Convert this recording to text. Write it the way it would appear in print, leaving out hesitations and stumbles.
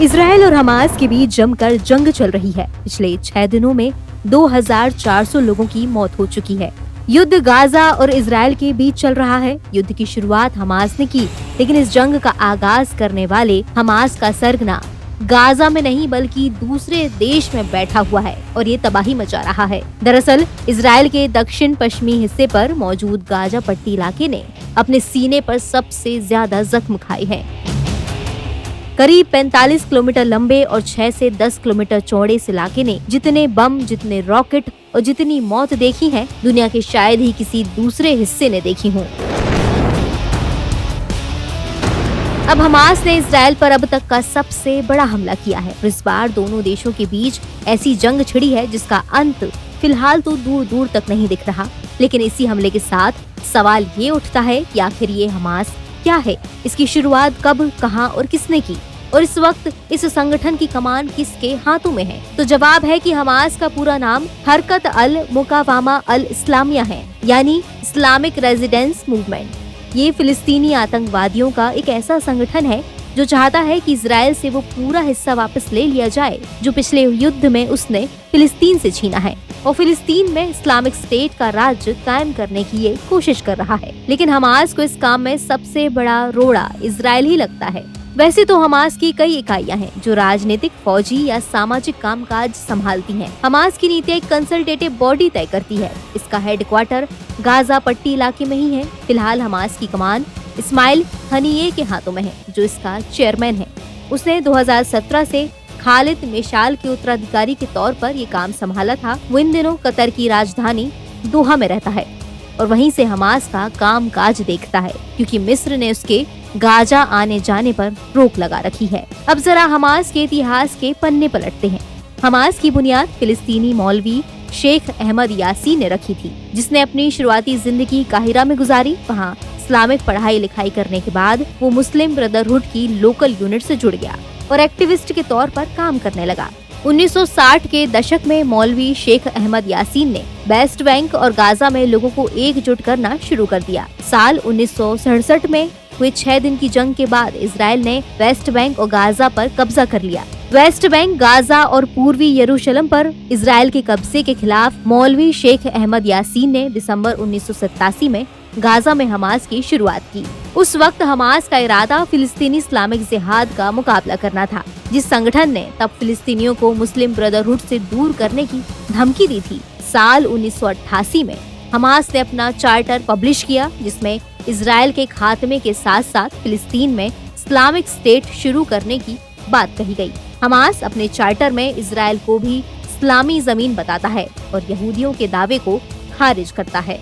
Israel और Hamas के बीच जमकर जंग चल रही है। पिछले 6 दिनों में 2400 लोगों की मौत हो चुकी है। युद्ध गाजा और इसराइल के बीच चल रहा है। युद्ध की शुरुआत हमास ने की, लेकिन इस जंग का आगाज करने वाले हमास का सरगना गाजा में नहीं बल्कि दूसरे देश में बैठा हुआ है और ये तबाही मचा रहा है। दरअसल इसराइल के दक्षिण पश्चिमी हिस्से पर मौजूद गाजा पट्टी इलाके ने अपने सीने पर सबसे ज्यादा जख्म खाए हैं। करीब 45 किलोमीटर लंबे और 6 से 10 किलोमीटर चौड़े इस इलाके ने जितने बम, जितने रॉकेट और जितनी मौत देखी है, दुनिया के शायद ही किसी दूसरे हिस्से ने देखी हो। अब हमास ने इसराइल पर अब तक का सबसे बड़ा हमला किया है। इस बार दोनों देशों के बीच ऐसी जंग छिड़ी है जिसका अंत फिलहाल तो दूर दूर तक नहीं दिख रहा। लेकिन इसी हमले के साथ सवाल ये उठता है कि आखिर ये हमास क्या है, इसकी शुरुआत कब, कहां और किसने की, और इस वक्त इस संगठन की कमान किसके हाथों में है? तो जवाब है कि हमास का पूरा नाम हरकत अल मुकावामा अल इस्लामिया है, यानी इस्लामिक रेजिडेंस मूवमेंट। ये फिलिस्तीनी आतंकवादियों का एक ऐसा संगठन है जो चाहता है कि इजराइल से वो पूरा हिस्सा वापस ले लिया जाए जो पिछले युद्ध में उसने फिलिस्तीन से छीना है, और फिलिस्तीन में इस्लामिक स्टेट का राज्य कायम करने की ये कोशिश कर रहा है। लेकिन हमास को इस काम में सबसे बड़ा रोड़ा इजराइल ही लगता है। वैसे तो हमास की कई इकाइयां हैं जो राजनीतिक, फौजी या सामाजिक कामकाज संभालती हैं। हमास की नीति एक कंसल्टेटिव बॉडी तय करती है। इसका हेडक्वार्टर गाजा पट्टी इलाके में ही है। फिलहाल हमास की कमान इस्माइल हनीये के हाथों में है, जो इसका चेयरमैन है। उसने 2017 से खालिद मेशाल के उत्तराधिकारी के तौर पर ये काम संभाला था। वो इन दिनों कतर की राजधानी दोहा में रहता है और वहीं से हमास का काम काज देखता है, क्योंकि मिस्र ने उसके गाजा आने जाने पर रोक लगा रखी है। अब जरा हमास के इतिहास के पन्ने पलटते हैं। हमास की बुनियाद फिलिस्तीनी मौलवी शेख अहमद यासीन ने रखी थी, जिसने अपनी शुरुआती जिंदगी काहिरा में गुजारी। वहाँ इस्लामिक पढ़ाई लिखाई करने के बाद वो मुस्लिम ब्रदरहुड की लोकल यूनिट से जुड़ गया और एक्टिविस्ट के तौर पर काम करने लगा। 1960 के दशक में मौलवी शेख अहमद यासीन ने वेस्ट बैंक और गाजा में लोगों को एकजुट करना शुरू कर दिया। साल 1967 में हुए 6 दिन की जंग के बाद इसराइल ने वेस्ट बैंक और गाजा पर कब्जा कर लिया। वेस्ट बैंक, गाजा और पूर्वी यरूशलेम पर इसराइल के कब्जे के खिलाफ मौलवी शेख अहमद यासीन ने दिसंबर 1987 में गाजा में हमास की शुरुआत की। उस वक्त हमास का इरादा फिलिस्तीनी इस्लामिक जिहाद का मुकाबला करना था, जिस संगठन ने तब फिलिस्तीनियों को मुस्लिम ब्रदरहुड से दूर करने की धमकी दी थी। साल 1988 में हमास ने अपना चार्टर पब्लिश किया, जिसमें इसराइल के खात्मे के साथ साथ फिलिस्तीन में इस्लामिक स्टेट शुरू करने की बात कही गई। हमास अपने चार्टर में इसराइल को भी इस्लामी जमीन बताता है और यहूदियों के दावे को खारिज करता है।